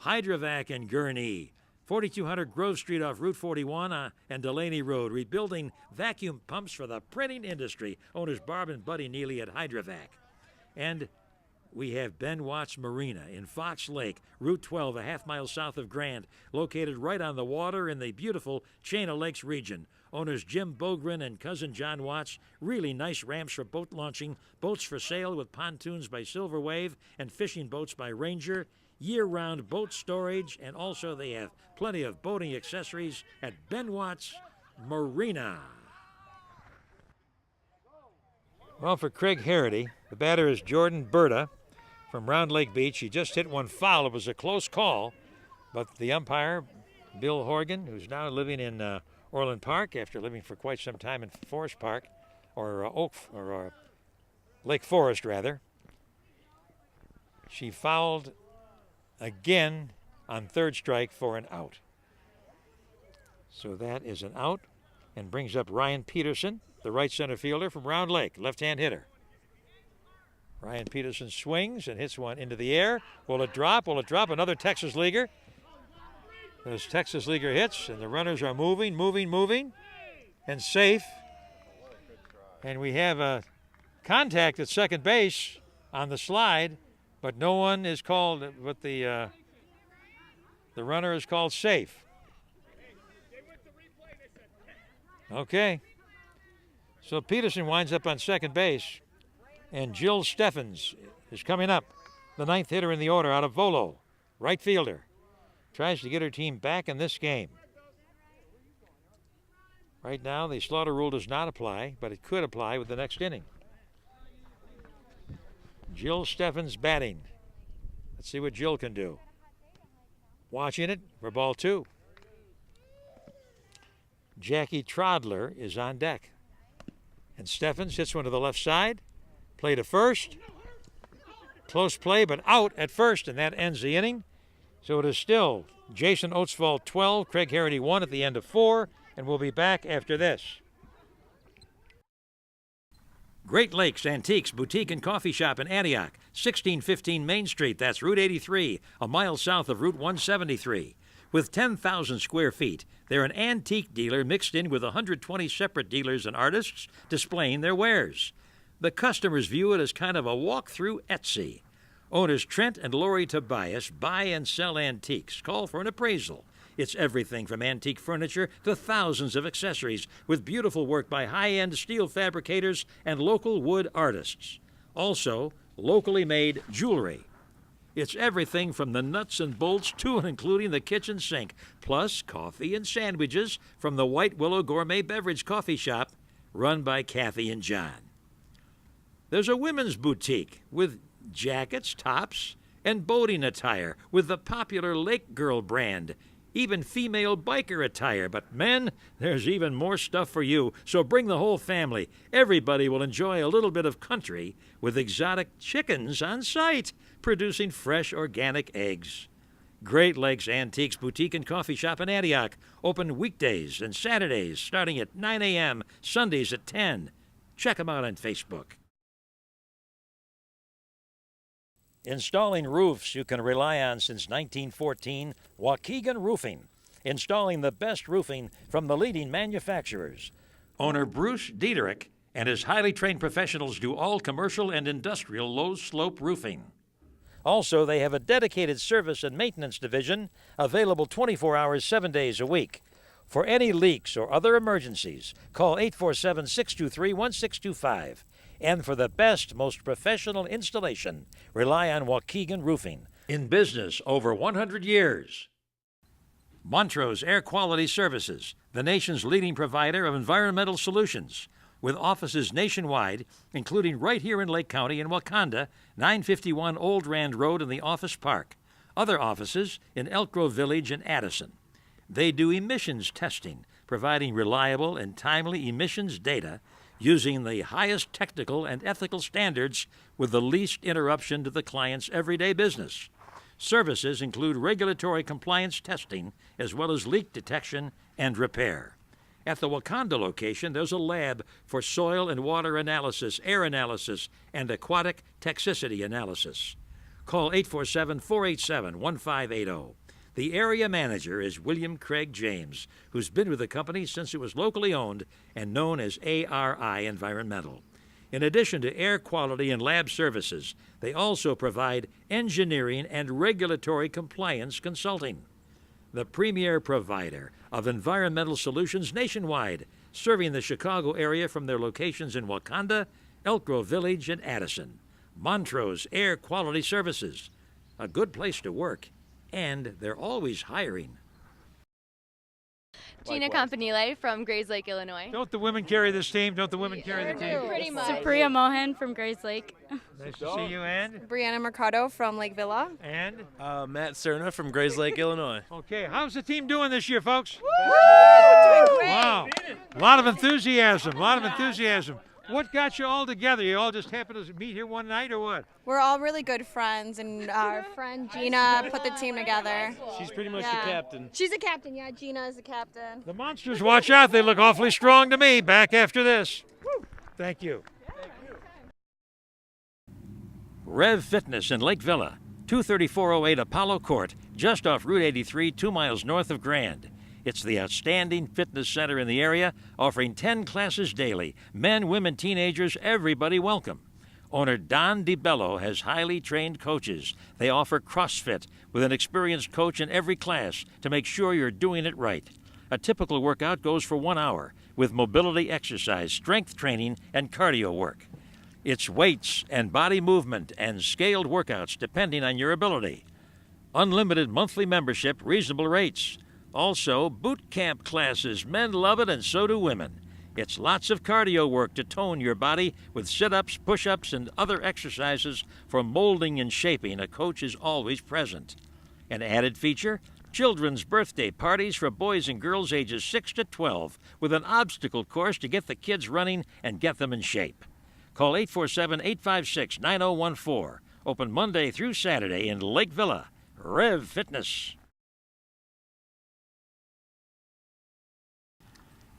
Hydrovac in Gurnee. 4200 Grove Street off Route 41 and Delaney Road. Rebuilding vacuum pumps for the printing industry. Owners Barb and Buddy Neely at Hydrovac. And we have Ben Watts Marina in Fox Lake, Route 12, a half mile south of Grand, located right on the water in the beautiful Chain of Lakes region. Owners Jim Bogren and cousin John Watts. Really nice ramps for boat launching, boats for sale with pontoons by Silver Wave, and fishing boats by Ranger. Year-round boat storage, and also they have plenty of boating accessories at Ben Watts Marina. Well, for Craig Harity, the batter is Jordan Berta from Round Lake Beach. He just hit one foul. It was a close call, but the umpire, Bill Horgan, who's now living in Orland Park after living for quite some time in Forest Park, or Lake Forest, rather. She fouled again on third strike for an out. So that is an out and brings up Ryan Peterson, the right center fielder from Round Lake, left-hand hitter. Ryan Peterson swings and hits one into the air. Will it drop? Will it drop? Another Texas leaguer. Those Texas leaguer hits, and the runners are moving, and safe. And we have a contact at second base on the slide, but no one is called, but the runner is called safe. Okay. So Peterson winds up on second base, and Jill Steffens is coming up, the ninth hitter in the order out of Volo, right fielder. Tries to get her team back in this game. Right now, the slaughter rule does not apply, but it could apply with the next inning. Jill Steffens batting. Let's see what Jill can do. Watching it for ball 2. Jackie Trodler is on deck. And Steffens hits one to the left side. Play to first. Close play, but out at first, and that ends the inning. So it is still Jason Oatsfall 12, Craig Harity 1 at the end of 4, and we'll be back after this. Great Lakes Antiques Boutique and Coffee Shop in Antioch, 1615 Main Street. That's Route 83, a mile south of Route 173. With 10,000 square feet, they're an antique dealer mixed in with 120 separate dealers and artists displaying their wares. The customers view it as kind of a walk through Etsy. Owners Trent and Lori Tobias buy and sell antiques. Call for an appraisal. It's everything from antique furniture to thousands of accessories with beautiful work by high-end steel fabricators and local wood artists. Also, locally made jewelry. It's everything from the nuts and bolts to and including the kitchen sink, plus coffee and sandwiches from the White Willow Gourmet Beverage Coffee Shop, run by Kathy and John. There's a women's boutique with jackets, tops, and boating attire with the popular Lake Girl brand, even female biker attire. But men, there's even more stuff for you, so bring the whole family. Everybody will enjoy a little bit of country with exotic chickens on site, producing fresh organic eggs. Great Lakes Antiques Boutique and Coffee Shop in Antioch, open weekdays and Saturdays starting at 9 a.m., Sundays at 10. Check them out on Facebook. Installing roofs you can rely on since 1914, Waukegan Roofing. Installing the best roofing from the leading manufacturers. Owner Bruce Diederich and his highly trained professionals do all commercial and industrial low-slope roofing. Also, they have a dedicated service and maintenance division available 24 hours, 7 days a week. For any leaks or other emergencies, call 847-623-1625. And for the best, most professional installation, rely on Waukegan Roofing. In business over 100 years. Montrose Air Quality Services, the nation's leading provider of environmental solutions, with offices nationwide, including right here in Lake County in Wakanda, 951 Old Rand Road in the Office Park. Other offices in Elk Grove Village and Addison. They do emissions testing, providing reliable and timely emissions data using the highest technical and ethical standards with the least interruption to the client's everyday business. Services include regulatory compliance testing as well as leak detection and repair. At the Wakanda location, there's a lab for soil and water analysis, air analysis, and aquatic toxicity analysis. Call 847-487-1580. The area manager is William Craig James, who's been with the company since it was locally owned and known as ARI Environmental. In addition to air quality and lab services, they also provide engineering and regulatory compliance consulting. The premier provider of environmental solutions nationwide, serving the Chicago area from their locations in Wakanda, Elk Grove Village, and Addison. Montrose Air Quality Services, a good place to work, and they're always hiring. Gina Campanile from Grayslake, Illinois. Don't the women carry this team? Don't the women carry the team? Pretty much. Supriya Mohan from Grayslake. Nice to see you, and? Brianna Mercado from Lake Villa. And? Matt Cerna from Grayslake, Illinois. Okay, how's the team doing this year, folks? Woo! Wow, a lot of enthusiasm, What got you all together? You all just happened to meet here one night or what? We're all really good friends, and our friend Gina put the team together. She's pretty much the captain. She's a captain, yeah. Gina is a captain. The Monsters, watch out. They look awfully strong to me. Back after this. Thank you. Rev Fitness in Lake Villa, 23408 Apollo Court, just off Route 83, 2 miles north of Grand. It's the outstanding fitness center in the area, offering 10 classes daily. Men, women, teenagers, everybody welcome. Owner Don DiBello has highly trained coaches. They offer CrossFit with an experienced coach in every class to make sure you're doing it right. A typical workout goes for 1 hour with mobility exercise, strength training, and cardio work. It's weights and body movement and scaled workouts depending on your ability. Unlimited monthly membership, reasonable rates. Also, boot camp classes. Men love it, and so do women. It's lots of cardio work to tone your body with sit-ups, push-ups, and other exercises for molding and shaping. A coach is always present. An added feature, children's birthday parties for boys and girls ages 6 to 12 with an obstacle course to get the kids running and get them in shape. Call 847-856-9014. Open Monday through Saturday in Lake Villa. Rev Fitness.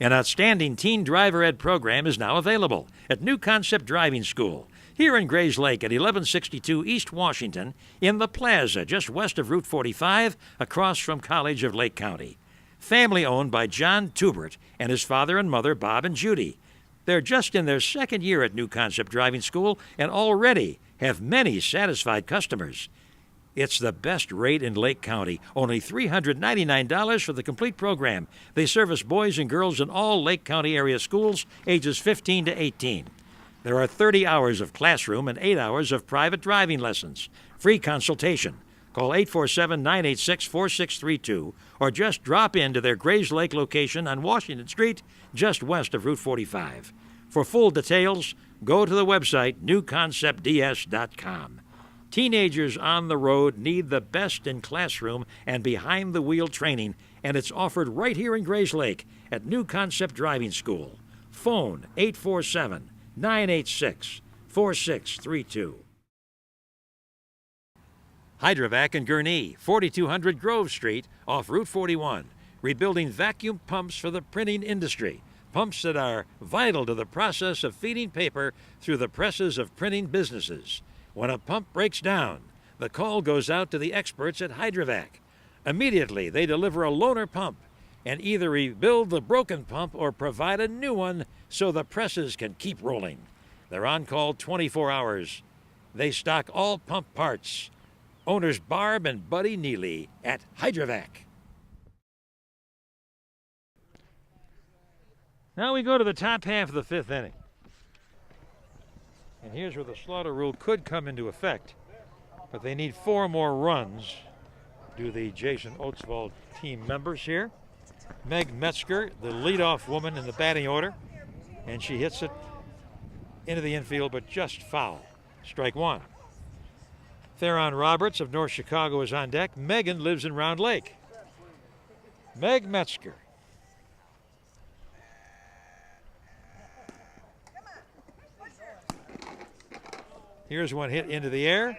An outstanding teen driver ed program is now available at New Concept Driving School here in Grayslake at 1162 East Washington in the plaza just west of Route 45 across from College of Lake County. Family owned by John Tubert and his father and mother, Bob and Judy. They're just in their second year at New Concept Driving School and already have many satisfied customers. It's the best rate in Lake County, only $399 for the complete program. They service boys and girls in all Lake County area schools, ages 15 to 18. There are 30 hours of classroom and 8 hours of private driving lessons. Free consultation. Call 847-986-4632 or just drop into their Grayslake location on Washington Street, just west of Route 45. For full details, go to the website newconceptds.com. Teenagers on the road need the best in classroom and behind-the-wheel training, and it's offered right here in Grayslake at New Concept Driving School. Phone 847-986-4632. Hydrovac in Gurnee, 4200 Grove Street off Route 41, rebuilding vacuum pumps for the printing industry. Pumps that are vital to the process of feeding paper through the presses of printing businesses. When a pump breaks down, the call goes out to the experts at Hydrovac. Immediately, they deliver a loaner pump and either rebuild the broken pump or provide a new one so the presses can keep rolling. They're on call 24 hours. They stock all pump parts. Owners Barb and Buddy Neely at Hydrovac. Now we go to the top half of the fifth inning. And here's where the slaughter rule could come into effect. But they need 4 more runs, do the Jason Oatsvall team members here. Meg Metzger, the leadoff woman in the batting order, and she hits it into the infield, but just foul. Strike 1. Theron Roberts of North Chicago is on deck. Megan lives in Round Lake. Meg Metzger. Here's one hit into the air,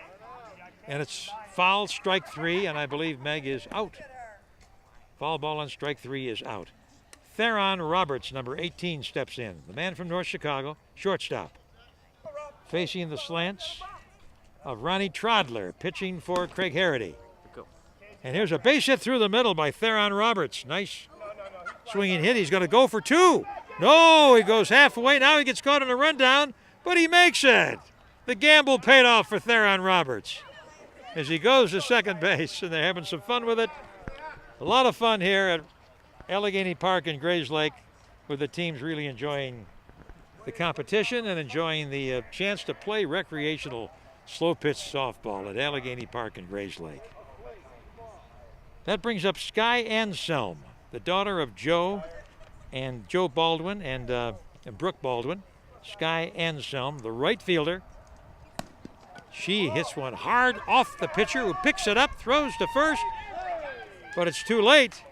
and it's foul, strike 3, and I believe Meg is out. Foul ball on strike 3 is out. Theron Roberts, number 18, steps in. The man from North Chicago, shortstop. Facing the slants of Ronnie Trodler, pitching for Craig Harrity. And here's a base hit through the middle by Theron Roberts. Nice swinging hit. He's going to go for 2. No, he goes halfway. Now he gets caught in a rundown, but he makes it. The gamble paid off for Theron Roberts as he goes to second base, and they're having some fun with it. A lot of fun here at Alleghany Park in Grayslake, with the teams really enjoying the competition and enjoying the chance to play recreational slow pitch softball at Alleghany Park in Grayslake. That brings up Sky Anselm, the daughter of Joe Baldwin and Brooke Baldwin. Sky Anselm, the right fielder. She hits one hard off the pitcher, who picks it up, throws to first, but it's too late.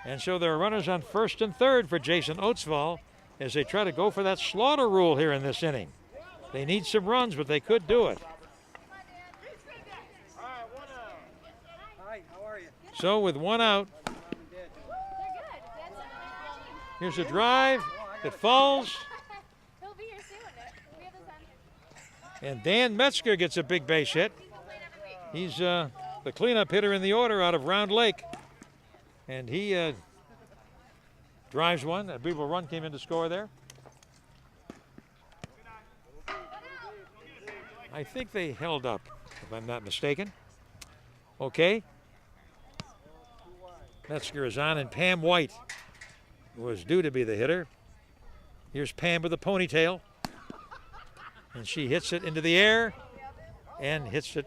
And so there are runners on first and third for Jason Oatsvall as they try to go for that slaughter rule here in this inning. They need some runs, but they could do it. So with 1 out, here's a drive. It falls. And Dan Metzger gets a big base hit. He's the cleanup hitter in the order out of Round Lake. And he drives one. A beautiful run came in to score there. I think they held up, if I'm not mistaken. Okay. Metzger is on, and Pam White was due to be the hitter. Here's Pam with a ponytail. And she hits it into the air and hits it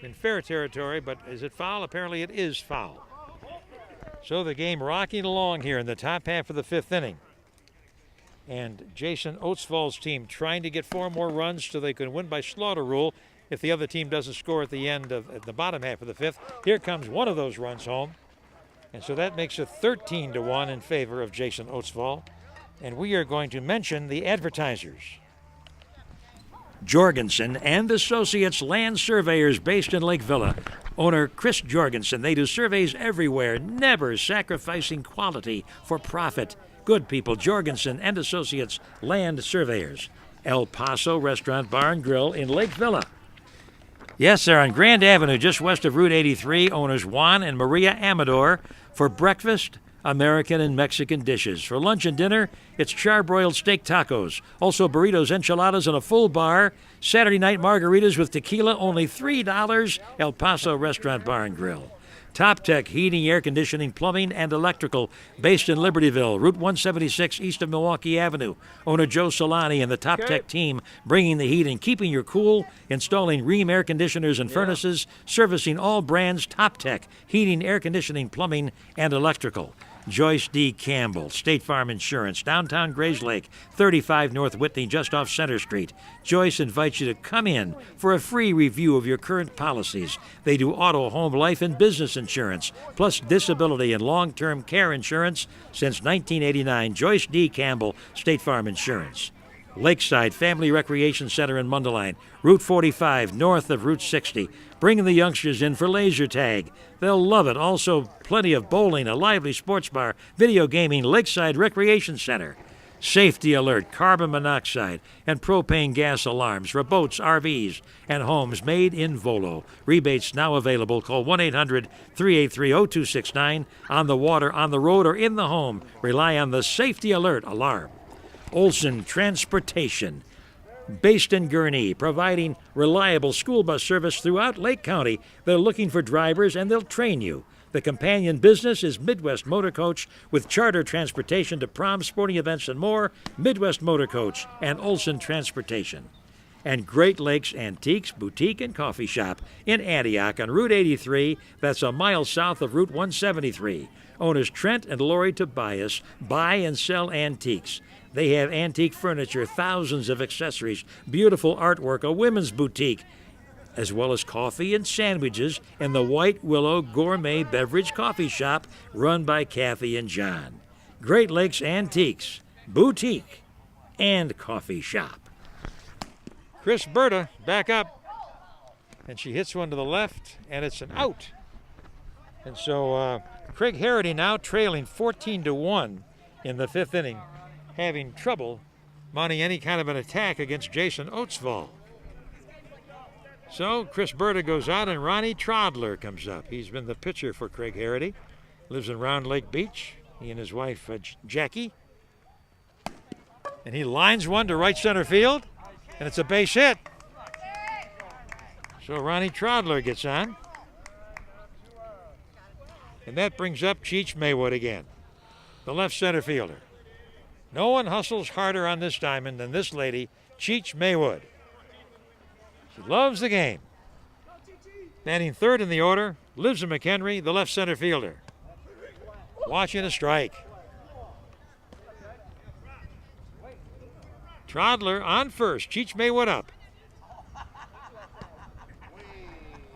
in fair territory, but is it foul? Apparently it is foul. So the game rocking along here in the top half of the fifth inning. And Jason Oatsvall's team trying to get 4 more runs so they can win by slaughter rule if the other team doesn't score at the end of at the bottom half of the fifth. Here comes one of those runs home. And so that makes it 13-1 in favor of Jason Oatsvall. And we are going to mention the advertisers. Jorgensen and Associates Land Surveyors based in Lake Villa. Owner Chris Jorgensen. They do surveys everywhere, never sacrificing quality for profit. Good people, Jorgensen and Associates Land Surveyors. El Paso Restaurant Bar and Grill in Lake Villa. Yes, they're on Grand Avenue, just west of Route 83. Owners Juan and Maria Amador. For breakfast, American and Mexican dishes. For lunch and dinner, it's charbroiled steak tacos. Also burritos, enchiladas, and a full bar. Saturday night margaritas with tequila, only $3. El Paso Restaurant Bar and Grill. Top Tech Heating, Air Conditioning, Plumbing, and Electrical, based in Libertyville, Route 176 east of Milwaukee Avenue. Owner Joe Solani and the Top Tech team bringing the heat and keeping you cool, installing Rheem air conditioners and furnaces, servicing all brands Top Tech Heating, Air Conditioning, Plumbing, and Electrical. Joyce D. Campbell, State Farm Insurance, downtown Grayslake, 35 North Whitney, just off Center Street. Joyce invites you to come in for a free review of your current policies. They do auto, home, life, and business insurance, plus disability and long-term care insurance since 1989. Joyce D. Campbell, State Farm Insurance. Lakeside Family Recreation Center in Mundelein, Route 45, north of Route 60. Bringing the youngsters in for laser tag. They'll love it. Also, plenty of bowling, a lively sports bar, video gaming, Lakeside Recreation Center. Safety alert, carbon monoxide, and propane gas alarms for boats, RVs, and homes made in Volo. Rebates now available. Call 1-800-383-0269. On the water, on the road, or in the home. Rely on the safety alert alarm. Olson Transportation, based in Gurnee, providing reliable school bus service throughout Lake County. They're looking for drivers, and they'll train you. The companion business is Midwest Motor Coach, with charter transportation to prom, sporting events, and more. Midwest Motor Coach and Olson Transportation. And Great Lakes Antiques Boutique and Coffee Shop in Antioch on Route 83. That's a mile south of Route 173. Owners Trent and Lori Tobias buy and sell antiques. They have antique furniture, thousands of accessories, beautiful artwork, a women's boutique, as well as coffee and sandwiches in the White Willow Gourmet Beverage Coffee Shop run by Kathy and John. Great Lakes Antiques, Boutique, and Coffee Shop. Chris Berta back up, and she hits one to the left, and it's an out. And so Craig Harity now trailing 14-1 in the fifth inning, having trouble mounting any kind of an attack against Jason Oatsvall. So Chris Berta goes out, and Ronnie Trodler comes up. He's been the pitcher for Craig Harity. Lives in Round Lake Beach. He and his wife, Jackie. And he lines one to right center field, and it's a base hit. So Ronnie Trodler gets on. And that brings up Cheech Maywood again, the left center fielder. No one hustles harder on this diamond than this lady, Cheech Maywood. She loves the game. Standing third in the order, Livsa McHenry, the left center fielder. Watching a strike. Trodler on first, Cheech Maywood up.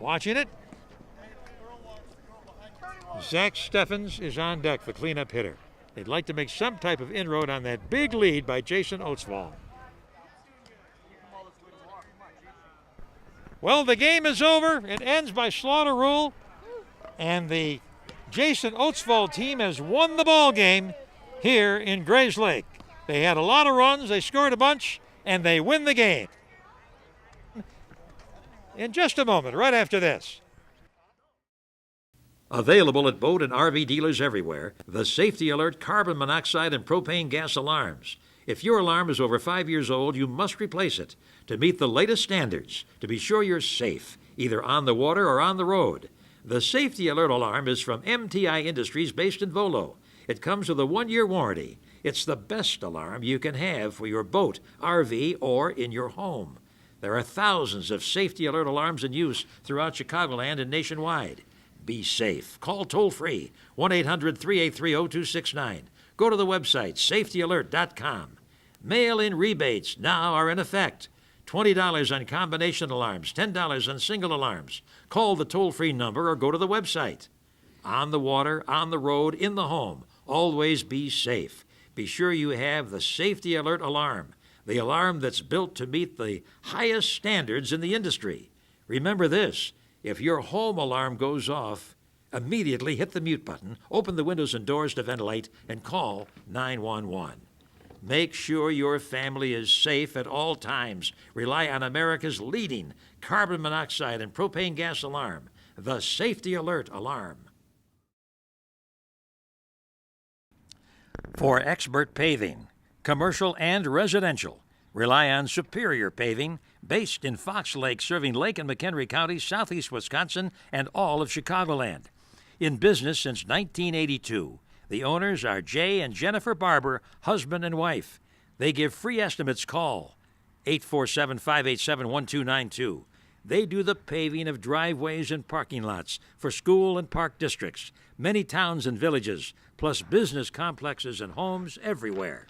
Watching it. Zach Steffens is on deck, the cleanup hitter. They'd like to make some type of inroad on that big lead by Jason Oatsvall. Well, the game is over. It ends by slaughter rule, and the Jason Oatsvall team has won the ball game here in Grayslake. They had a lot of runs, they scored a bunch, and they win the game. In just a moment, right after this. Available at boat and RV dealers everywhere, the Safety Alert carbon monoxide and propane gas alarms. If your alarm is over 5 years old, you must replace it to meet the latest standards to be sure you're safe, either on the water or on the road. The Safety Alert alarm is from MTI Industries based in Volo. It comes with a 1-year warranty. It's the best alarm you can have for your boat, RV, or in your home. There are thousands of Safety Alert alarms in use throughout Chicagoland and nationwide. Be safe. Call toll-free, 1-800-383-0269. Go to the website, safetyalert.com. Mail-in rebates now are in effect. $20 on combination alarms, $10 on single alarms. Call the toll-free number or go to the website. On the water, on the road, in the home, always be safe. Be sure you have the Safety Alert alarm, the alarm that's built to meet the highest standards in the industry. Remember this. If your home alarm goes off, immediately hit the mute button, open the windows and doors to ventilate, and call 911. Make sure your family is safe at all times. Rely on America's leading carbon monoxide and propane gas alarm, the Safety Alert alarm. For expert paving, commercial and residential, rely on Superior Paving, based in Fox Lake, serving Lake and McHenry counties, southeast Wisconsin, and all of Chicagoland. In business since 1982. The owners are Jay and Jennifer Barber, husband and wife. They give free estimates. Call 847-587-1292. They do the paving of driveways and parking lots for school and park districts, many towns and villages, plus business complexes and homes everywhere.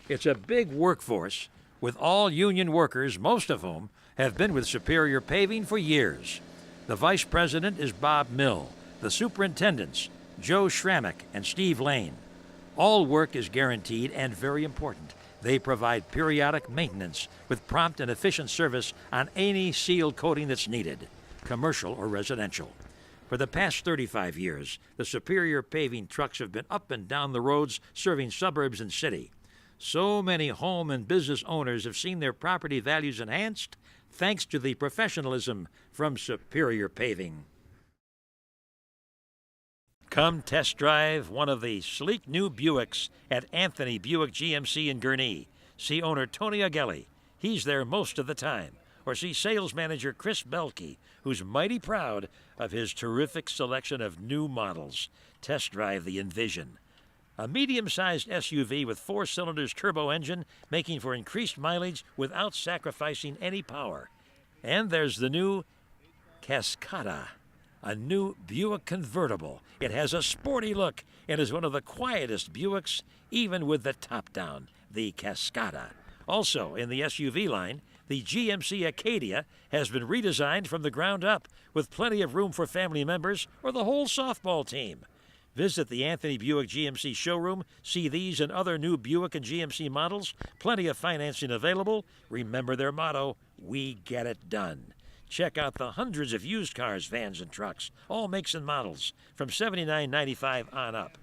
It's a big workforce with all union workers, most of whom have been with Superior Paving for years. The vice president is Bob Mill. The superintendents, Joe Schrammick and Steve Lane. All work is guaranteed and very important. They provide periodic maintenance with prompt and efficient service on any sealed coating that's needed, commercial or residential. For the past 35 years, the Superior Paving trucks have been up and down the roads serving suburbs and city. So many home and business owners have seen their property values enhanced thanks to the professionalism from Superior Paving. Come test drive one of the sleek new Buicks at Anthony Buick GMC in Gurnee. See owner Tony Agelli. He's there most of the time. Or see sales manager Chris Belkey, who's mighty proud of his terrific selection of new models. Test drive the Envision. A medium-sized SUV with 4 cylinders turbo engine, making for increased mileage without sacrificing any power. And there's the new Cascada, a new Buick convertible. It has a sporty look and is one of the quietest Buicks, even with the top down, the Cascada. Also in the SUV line, the GMC Acadia has been redesigned from the ground up with plenty of room for family members or the whole softball team. Visit the Anthony Buick GMC showroom, see these and other new Buick and GMC models, plenty of financing available. Remember their motto, we get it done. Check out the hundreds of used cars, vans, and trucks, all makes and models, from $79.95 on up.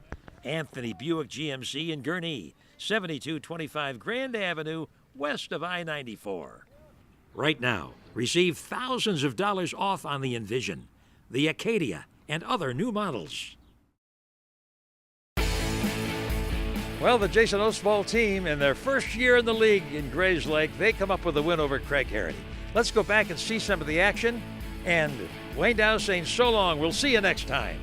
Anthony Buick GMC in Gurnee, 7225 Grand Avenue, west of I-94. Right now, receive thousands of dollars off on the Envision, the Acadia, and other new models. Well, the Jason Ostwald team, in their first year in the league in Grayslake, they come up with a win over Craig Harrity. Let's go back and see some of the action. And Duane Dow saying so long. We'll see you next time.